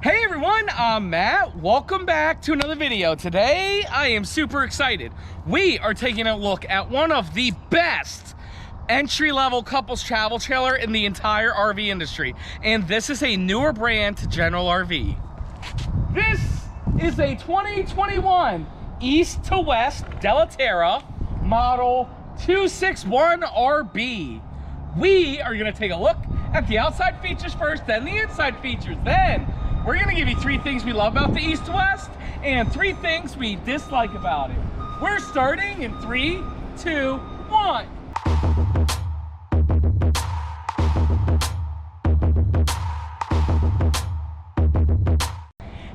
Hey everyone, I'm Matt. Welcome back to another video. Today, I am super excited. We are taking a look at one of the best entry-level couples travel trailer in the entire RV industry. And this is a newer brand to General RV. This is a 2021 East to West Della Terra model 261RB. We are gonna take a look at the outside features first, then the inside features. Then we're gonna give you 3 things we love about the East to West and 3 things we dislike about it. We're starting in 3, 2, 1.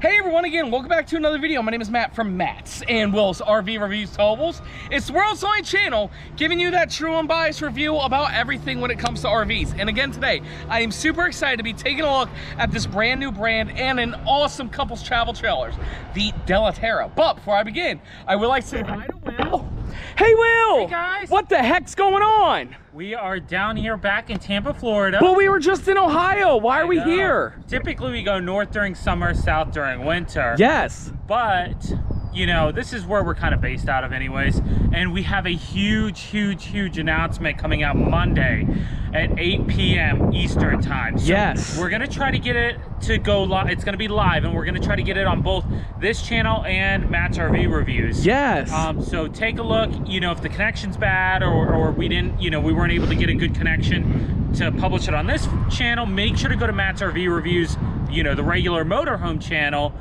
Hey everyone, again, welcome back to another video. My name is Matt from Matt's and Will's RV Reviews Towables. It's the world's only channel giving you that true unbiased review about everything when it comes to RVs. And again today, I am super excited to be taking a look at this brand new brand and an awesome couples travel trailers, the Della Terra. But before I begin, I would like to say hi to Will. Hey Will! Hey guys! What the heck's going on? We are down here back in Tampa, Florida. But we were just in Ohio. Why are we here? Typically we go north during summer, south during winter. Yes. But, you know, this is where we're kind of based out of anyways. And we have a huge announcement coming out Monday at 8 p.m. Eastern time. So yes. We're gonna try to get it to go live. It's gonna be live and we're gonna try to get it on both this channel and Matt's RV Reviews. Yes. So take a look, you know, if the connection's bad or we didn't, you know, we weren't able to get a good connection to publish it on this channel, make sure to go to Matt's RV Reviews, you know, the regular motorhome channel.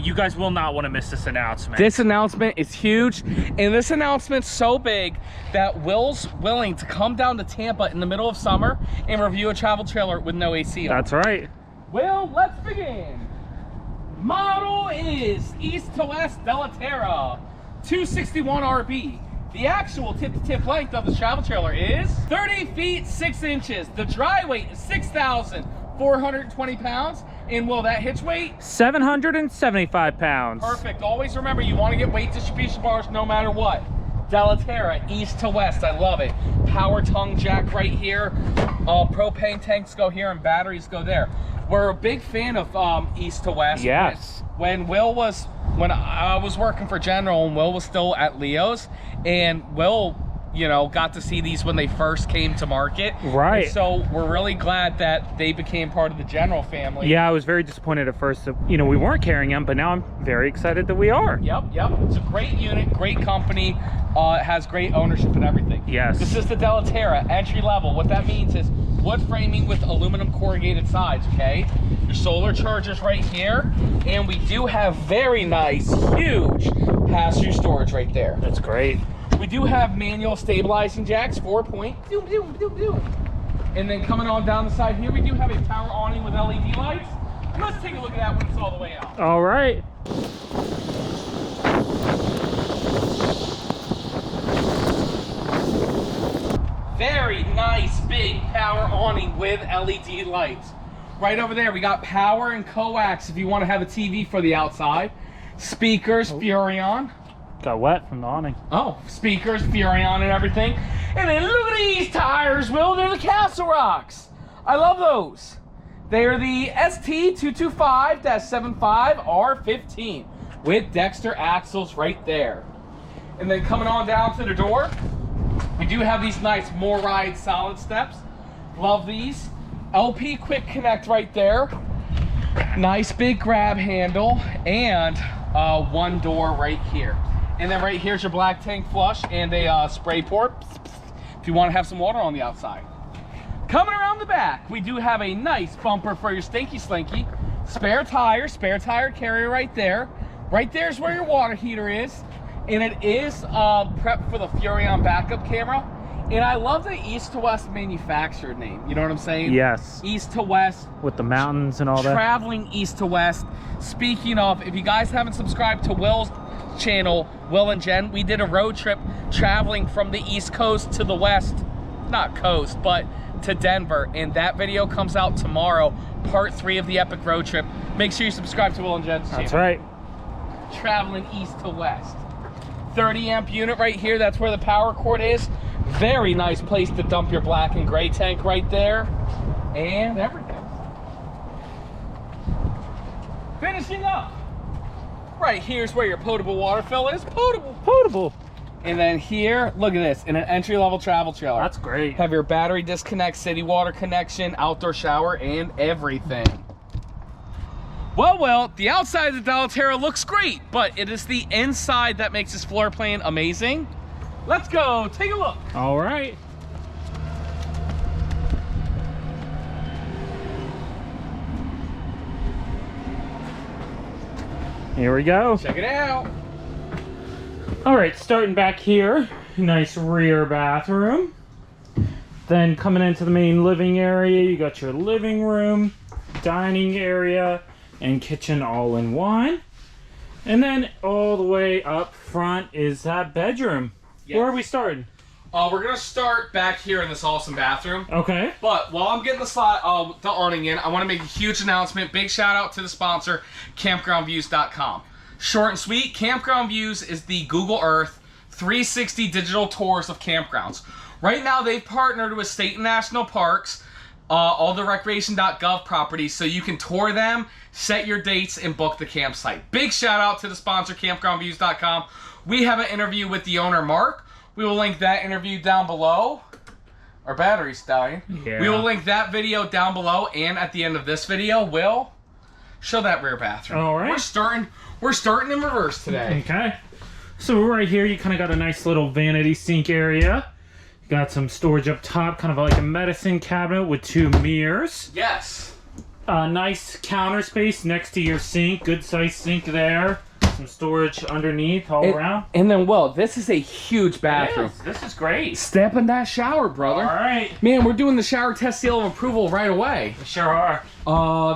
You guys will not want to miss this announcement. This announcement is huge, and this announcement's so big that Will's willing to come down to Tampa in the middle of summer and review a travel trailer with no AC on. That's right. Will, let's begin. Model is East to West Della Terra 261RB. The actual tip-to-tip length of the travel trailer is 30 feet 6 inches. The dry weight is 6,420 pounds. And will that hitch weight? 775 pounds. Perfect. Always remember, you want to get weight distribution bars no matter what. Della Terra, East to West. I love it. Power tongue jack right here. Propane tanks go here and batteries go there. We're a big fan of East to West. Yes. When I was working for General and Will was still at Leo's, and Will, you know, got to see these when they first came to market. Right. And so we're really glad that they became part of the General family. Yeah, I was very disappointed at first that, you know, we weren't carrying them, but now I'm very excited that we are. Yep. It's a great unit, great company. It has great ownership and everything. Yes. This is the Della Terra, entry level. What that means is wood framing with aluminum corrugated sides, okay? Your solar chargers right here. And we do have very nice, huge pass-through storage right there. That's great. We do have manual stabilizing jacks, 4-point. And then coming on down the side here, we do have a power awning with LED lights. Let's take a look at that when it's all the way out. All right. Very nice big power awning with LED lights. Right over there, we got power and coax if you want to have a TV for the outside. Speakers, Furrion. Got wet from the awning. Oh, speakers, Furrion and everything. And then look at these tires, Will. They're the Castle Rocks. I love those. They are the ST225-75R15 with Dexter axles right there. And then coming on down to the door, we do have these nice More Ride solid steps. Love these. LP Quick Connect right there. Nice big grab handle and one door right here. And then right here's your black tank flush and a spray port if you want to have some water on the outside. Coming around the back, we do have a nice bumper for your stinky slinky. Spare tire carrier right there. Right there is where your water heater is. And it is prepped for the Furrion backup camera. And I love the East to West manufacturer name. You know what I'm saying? Yes. East to West. With the mountains and all that. Traveling East to West. Speaking of, if you guys haven't subscribed to Will's channel, Will and Jen, we did a road trip traveling from the East Coast to the West. Not coast, but to Denver. And that video comes out tomorrow. Part 3 of the epic road trip. Make sure you subscribe to Will and Jen's channel. That's right. Traveling East to West. 30 amp unit right here. That's where the power cord is. Very nice place to dump your black and gray tank right there. And everything. finishing up. Right here's where your potable water fill is. Potable. And then here, look at this, in an entry-level travel trailer. That's great. Have your battery disconnect, city water connection, outdoor shower, and everything. Well, the outside of the Della Terra looks great, but it is the inside that makes this floor plan amazing. Let's go, take a look. All right. Here we go. Check it out. All right, starting back here, nice rear bathroom. Then coming into the main living area, you got your living room, dining area, and kitchen all in one. And then all the way up front is that bedroom. Yes. Where are we starting? We're gonna start back here in this awesome bathroom. Okay. But while I'm getting the awning in, I want to make a huge announcement. Big shout out to the sponsor, campgroundviews.com. Short and sweet, Campground Views is the Google Earth 360 digital tours of campgrounds. Right now, they've partnered with state and national parks, all the recreation.gov properties, so you can tour them, set your dates, and book the campsite. Big shout out to the sponsor, campgroundviews.com. We have an interview with the owner, Mark. We will link that interview down below. Our battery's dying. Yeah. We will link that video down below, and at the end of this video, we'll show that rear bathroom. All right. We're starting in reverse today. Okay. So right here, you kind of got a nice little vanity sink area. You got some storage up top, kind of like a medicine cabinet with 2 mirrors. Yes. Nice counter space next to your sink. Good size sink there. Some storage underneath all around. And then, this is a huge bathroom. This is great. Step in that shower, brother. All right. Man, we're doing the shower test seal of approval right away. We sure are.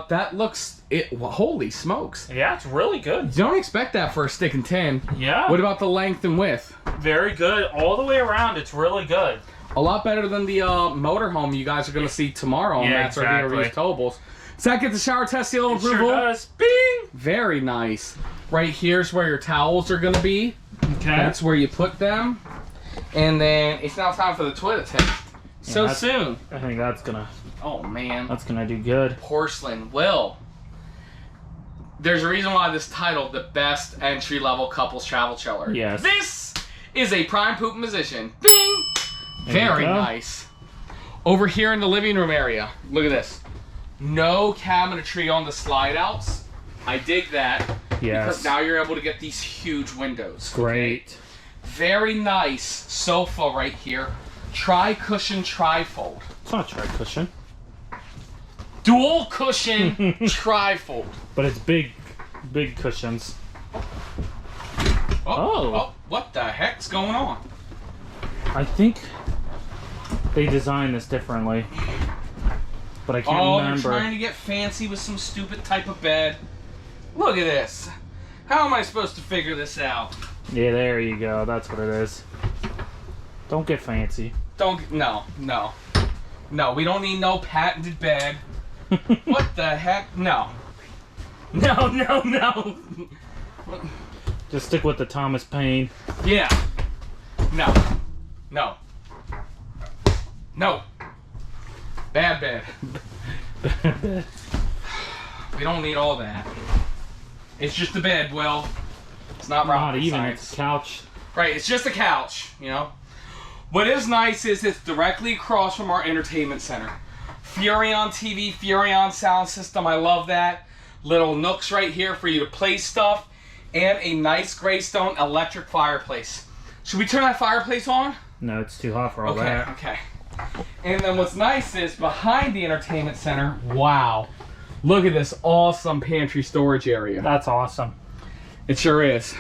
That looks... holy smokes. Yeah, it's really good. Don't expect that for a stick and tin. Yeah. What about the length and width? Very good. All the way around, it's really good. A lot better than the motorhome you guys are going to see tomorrow on MattsRVReviews Towables. Does that get the shower test seal of approval? Sure does. Bing! Very nice. Right here's where your towels are going to be. Okay. That's where you put them. And then it's now time for the toilet test. So soon. I think that's gonna... Oh, man. That's gonna do good. Porcelain. There's a reason why this titled the best entry-level couples travel trailer. Yes. This is a prime pooping position. Bing! Very nice. Over here in the living room area, look at this. No cabinetry on the slide outs. I dig that. Yes. Because now you're able to get these huge windows. Great. Very nice sofa right here. Tri-cushion, tri-fold. It's not tri-cushion. Dual cushion, tri-fold. But it's big cushions. Oh, what the heck's going on? I think they designed this differently. But I can't remember. They're trying to get fancy with some stupid type of bed. Look at this. How am I supposed to figure this out? Yeah, there you go. That's what it is. Don't get fancy. No, we don't need no patented bed. What the heck? No. Just stick with the Thomas Paine. Yeah. No. Bad bed. We don't need all that. It's just a bed, Will. It's not rocket even. science. It's a couch. Right, it's just a couch, you know. What is nice is it's directly across from our entertainment center. Furrion TV, Furrion sound system, I love that. Little nooks right here for you to play stuff. And a nice Greystone electric fireplace. Should we turn that fireplace on? No, it's too hot for all that. Okay. And then what's nice is behind the entertainment center, wow. Look at this awesome pantry storage area. That's awesome. It sure is.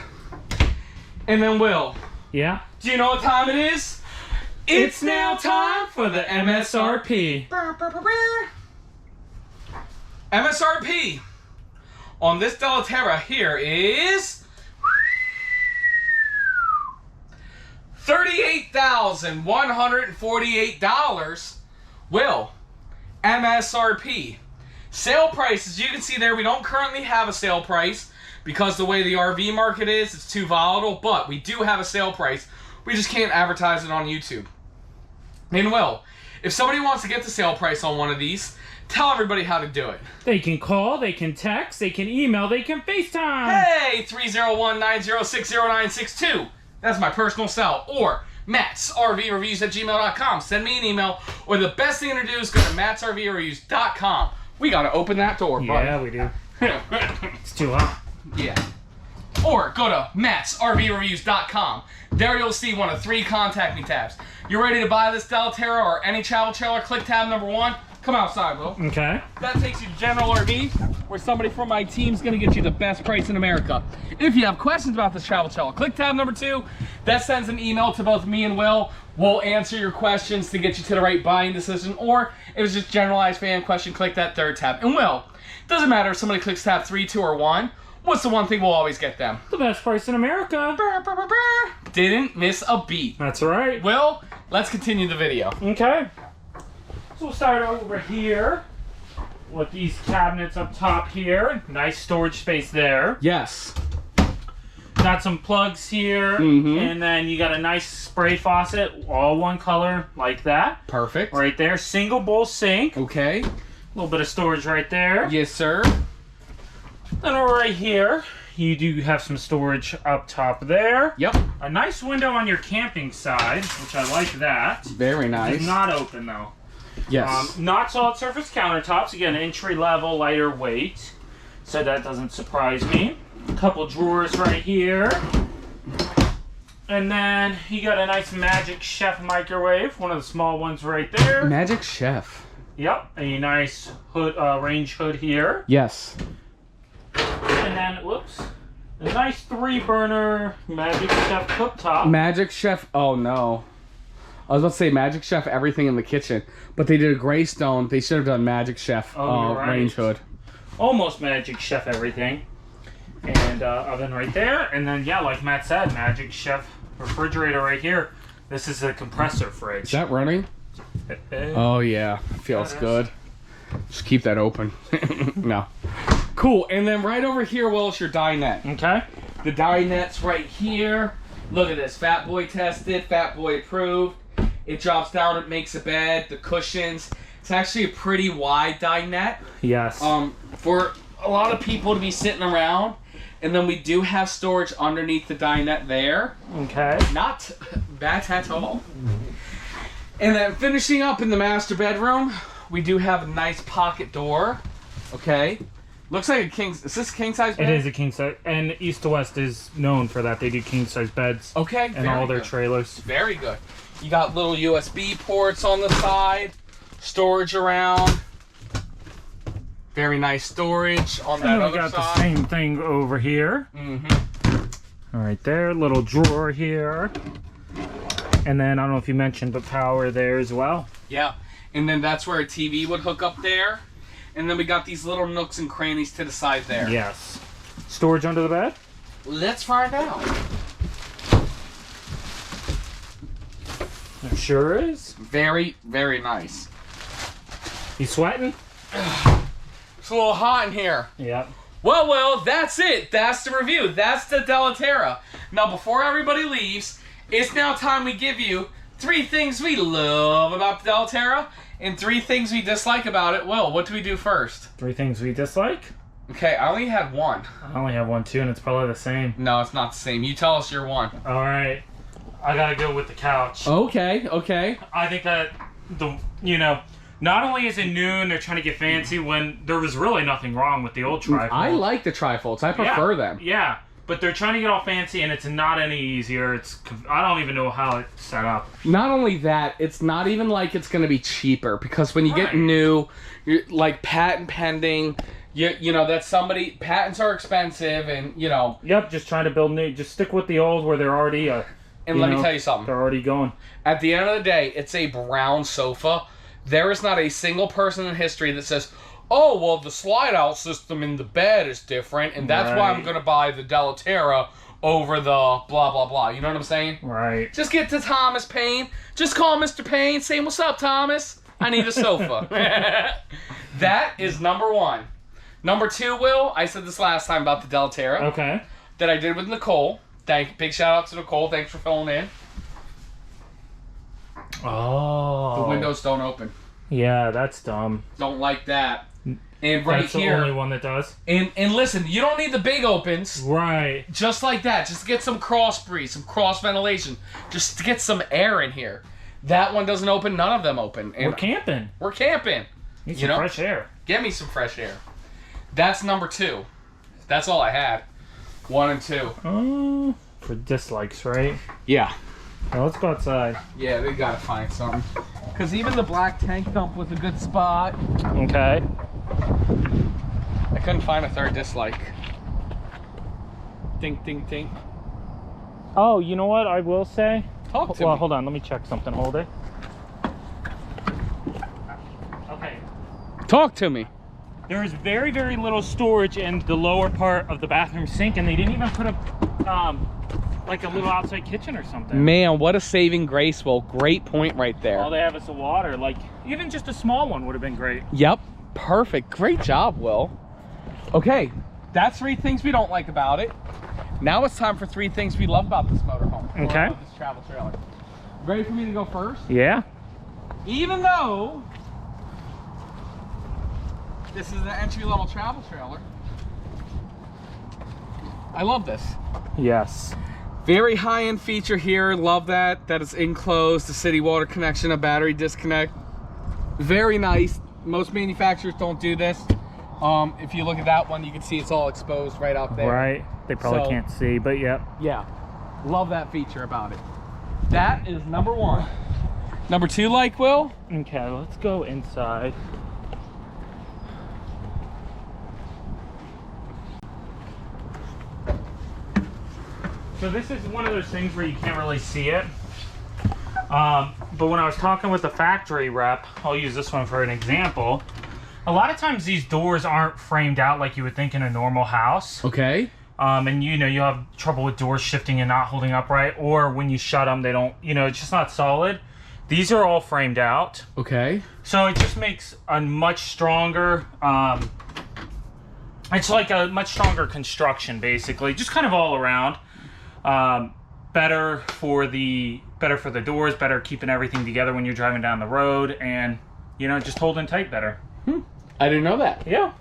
And then Will. Yeah? Do you know what time it is? It's now time for the MSRP. MSRP on this Della Terra here is $38,148. Will, MSRP. Sale price, as you can see there, we don't currently have a sale price because the way the RV market is, it's too volatile, but we do have a sale price. We just can't advertise it on YouTube. And Will, if somebody wants to get the sale price on one of these, Tell everybody how to do it. They can call, they can text, they can email, they can FaceTime. Hey, 301-906-0962. That's my personal cell. Or MattsRVReviews@gmail.com. Send me an email. Or the best thing to do is go to MattsRVReviews.com. We got to open that door, buddy. Yeah, we do. It's too hot. Yeah. Or go to MattsRVReviews.com. There you'll see one of 3 contact me tabs. You ready to buy this Della Terra or any travel trailer? Click tab number 1. Come outside, Will. Okay. That takes you to General RV, where somebody from my team's gonna get you the best price in America. If you have questions about this travel trailer, click tab number 2. That sends an email to both me and Will. We'll answer your questions to get you to the right buying decision. Or if it's just generalized fan question, click that 3rd tab. And Will, doesn't matter if somebody clicks tab 3, 2, or 1. What's the one thing we'll always get them? The best price in America. Brr, brr, brr, brr. Didn't miss a beat. That's right. Will, let's continue the video. Okay. So we'll start over here with these cabinets up top here. Nice storage space there. Yes. Got some plugs here, and then you got a nice spray faucet, all one color like that. Perfect. Right there. Single bowl sink. Okay. A little bit of storage right there. Yes, sir. Then right here, you do have some storage up top there. Yep. A nice window on your camping side, which I like that. Very nice. It's not open though. Yes. Not solid surface countertops. Again, entry level, lighter weight. So that doesn't surprise me. A couple drawers right here. And then you got a nice Magic Chef microwave. One of the small ones right there. Magic Chef. Yep. A nice hood, range hood here. Yes. And then, whoops. A nice 3-burner Magic Chef cooktop. Magic Chef. Oh, no. I was about to say Magic Chef everything in the kitchen, but they did a gray stone. They should have done Magic Chef right. range hood. Almost Magic Chef everything. And oven right there. And then, yeah, like Matt said, Magic Chef refrigerator right here. This is a compressor fridge. Is that running? Oh, yeah. Feels good. Just keep that open. No. Cool. And then right over here, Will, is your dinette. Okay. The dinette's right here. Look at this. Fat Boy tested. Fat Boy approved. It drops down. It makes a bed. The cushions. It's actually a pretty wide dinette. Yes. For a lot of people to be sitting around. And then we do have storage underneath the dinette there. Okay. Not bad at all. And then finishing up in the master bedroom, we do have a nice pocket door. Okay. Looks like a king. Is this king size bed? It is a king size, and East to West is known for that. They do king size beds. Okay. And all their trailers. Very good. You got little USB ports on the side, storage around. Very nice storage on that other got side. The same thing over here. All right, there, little drawer here, and then I don't know if you mentioned, but power there as well. Yeah, and then that's where a TV would hook up there. And then we got these little nooks and crannies to the side there. Yes. Storage under the bed? Let's find out. It sure is. Very, very nice. You sweating? It's a little hot in here. Yep. Well, that's it. That's the review. That's the Della Terra. Now, before everybody leaves, it's now time we give you 3 things we love about the Della Terra and 3 things we dislike about it. Will, what do we do first? 3 things we dislike? Okay, I only had 1. I only have 1 too, and it's probably the same. No, it's not the same. You tell us your 1. All right. I gotta go with the couch. Okay, okay. I think that not only is it new and they're trying to get fancy when there was really nothing wrong with the old trifold. I like the trifolds. I prefer them. Yeah, but they're trying to get all fancy and it's not any easier. I don't even know how it's set up. Not only that, it's not even like it's going to be cheaper, because when you get new, you're like patent pending, you know that patents are expensive, and you know. Yep, just trying to build new. Just stick with the old where they're already. And let me tell you something. They're already going. At the end of the day, it's a brown sofa. There is not a single person in history that says, oh, well, the slide-out system in the bed is different, and that's why I'm going to buy the Della Terra over the blah, blah, blah. You know what I'm saying? Right. Just get to Thomas Payne. Just call Mr. Payne. Say, what's up, Thomas? I need a sofa. That is number 1. Number 2, Will, I said this last time about the Della Terra. Okay. That I did with Nicole. Big shout out to Nicole. Thanks for filling in. Oh. The windows don't open. Yeah, that's dumb. Don't like that. And right that's here, the only one that does. And listen, you don't need the big opens. Right. Just like that. Just to get some cross breeze, some cross ventilation. Just to get some air in here. That one doesn't open. None of them open. And we're camping. We're camping. Need some fresh air. Get me some fresh air. That's number 2. That's all I had. 1 and 2. For dislikes, right? Yeah. Now let's go outside. Yeah, they gotta find something. Because even the black tank dump was a good spot. Okay. I couldn't find a third dislike. Ding, ding, ding. Oh, you know what I will say? Talk to me. Well, hold on. Let me check something. Hold it. Okay. Talk to me. There is very, very little storage in the lower part of the bathroom sink, and they didn't even put a, like a little outside kitchen or something. Man, what a saving grace, Will. Great point right there. All they have is the water. Like, even just a small one would have been great. Yep. Perfect. Great job, Will. Okay, that's 3 things we don't like about it. Now it's time for 3 things we love about this motorhome. Okay. This travel trailer. Ready for me to go first? Yeah. Even though this is an entry-level travel trailer, I love this. Yes. Very high-end feature here. Love that. That is enclosed. The city water connection, a battery disconnect. Very nice. Most manufacturers don't do this. If you look at that one, you can see it's all exposed right out there. Right. They probably can't see, but yep. Yeah. Love that feature about it. That is number 1. Number 2, like, Will? Okay, let's go inside. So this is one of those things where you can't really see it. But when I was talking with the factory rep, I'll use this one for an example. A lot of times these doors aren't framed out like you would think in a normal house. Okay. And you know, you have trouble with doors shifting and not holding upright, or when you shut them, they don't, you know, it's just not solid. These are all framed out. Okay. So it just makes a much stronger, it's like a much stronger construction, basically, just kind of all around. Better for the doors, better keeping everything together when you're driving down the road, and you know, just holding tight better. I didn't know that. Yeah.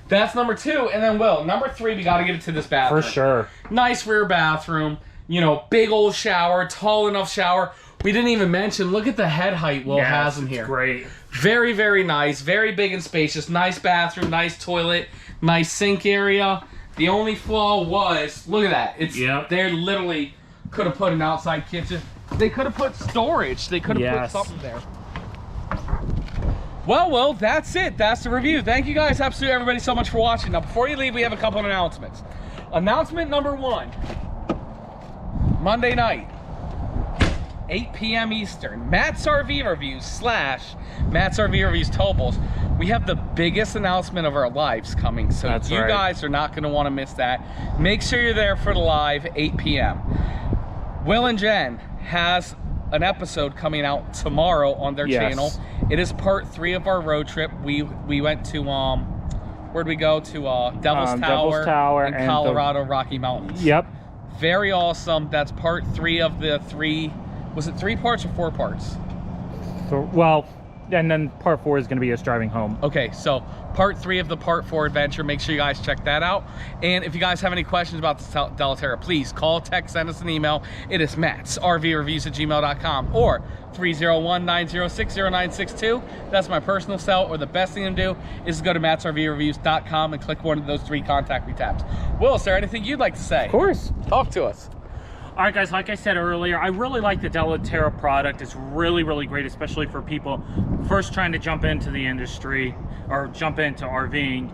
That's number 2, and then Will, number 3, we got to get it to this bathroom. For sure. Nice rear bathroom, you know, big old shower, tall enough shower. We didn't even mention, look at the head height Will has in here. Great. Very, very nice, very big and spacious. Nice bathroom, nice toilet, nice sink area. The only flaw was, look at that. It's They literally could have put an outside kitchen. They could have put storage. They could have put something there. Well, that's it. That's the review. Thank you guys, absolutely everybody, so much for watching. Now, before you leave, we have a couple of announcements. Announcement number 1. Monday night, 8 p.m. Eastern, MattsRVReviews / MattsRVReviews Towables. We have the biggest announcement of our lives coming, so you guys are not going to want to miss that. Make sure you're there for the live, 8 p.m. Will and Jen has an episode coming out tomorrow on their channel. It is part 3 of our road trip. We went to where'd we go to? Devil's Tower in Colorado, Rocky Mountains. Yep. Very awesome. That's part 3 of the 3. Was it 3 parts or 4 parts? Well, and then part 4 is going to be us driving home. Okay, so part 3 of the part 4 adventure. Make sure you guys check that out. And if you guys have any questions about the Della Terra, please call, text, send us an email. It is MattsRVReviews@gmail.com or 301-906-0962. That's my personal cell, or the best thing to do is go to MattsRVReviews.com and click one of those 3 contact me tabs. Will, is there anything you'd like to say? Of course. Talk to us. All right, guys, like I said earlier, I really like the Della Terra product. It's really, really great, especially for people first trying to jump into the industry or jump into RVing.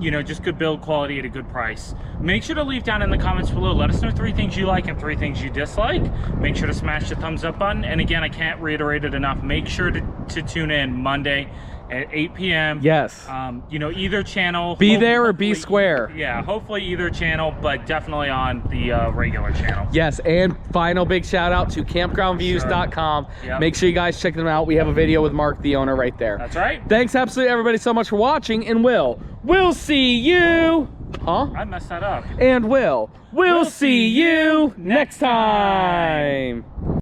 You know, just good build quality at a good price. Make sure to leave down in the comments below. Let us know 3 things you like and 3 things you dislike. Make sure to smash the thumbs up button. And again, I can't reiterate it enough. Make sure to tune in Monday at 8 p.m. Yes. You know, either channel. Be there or be square. Yeah, hopefully either channel, but definitely on the regular channel. Yes, and final big shout out to campgroundviews.com. Yep. Make sure you guys check them out. We have a video with Mark, the owner, right there. That's right. Thanks absolutely everybody so much for watching, and we'll see you. Huh? I messed that up. And we'll see you next time.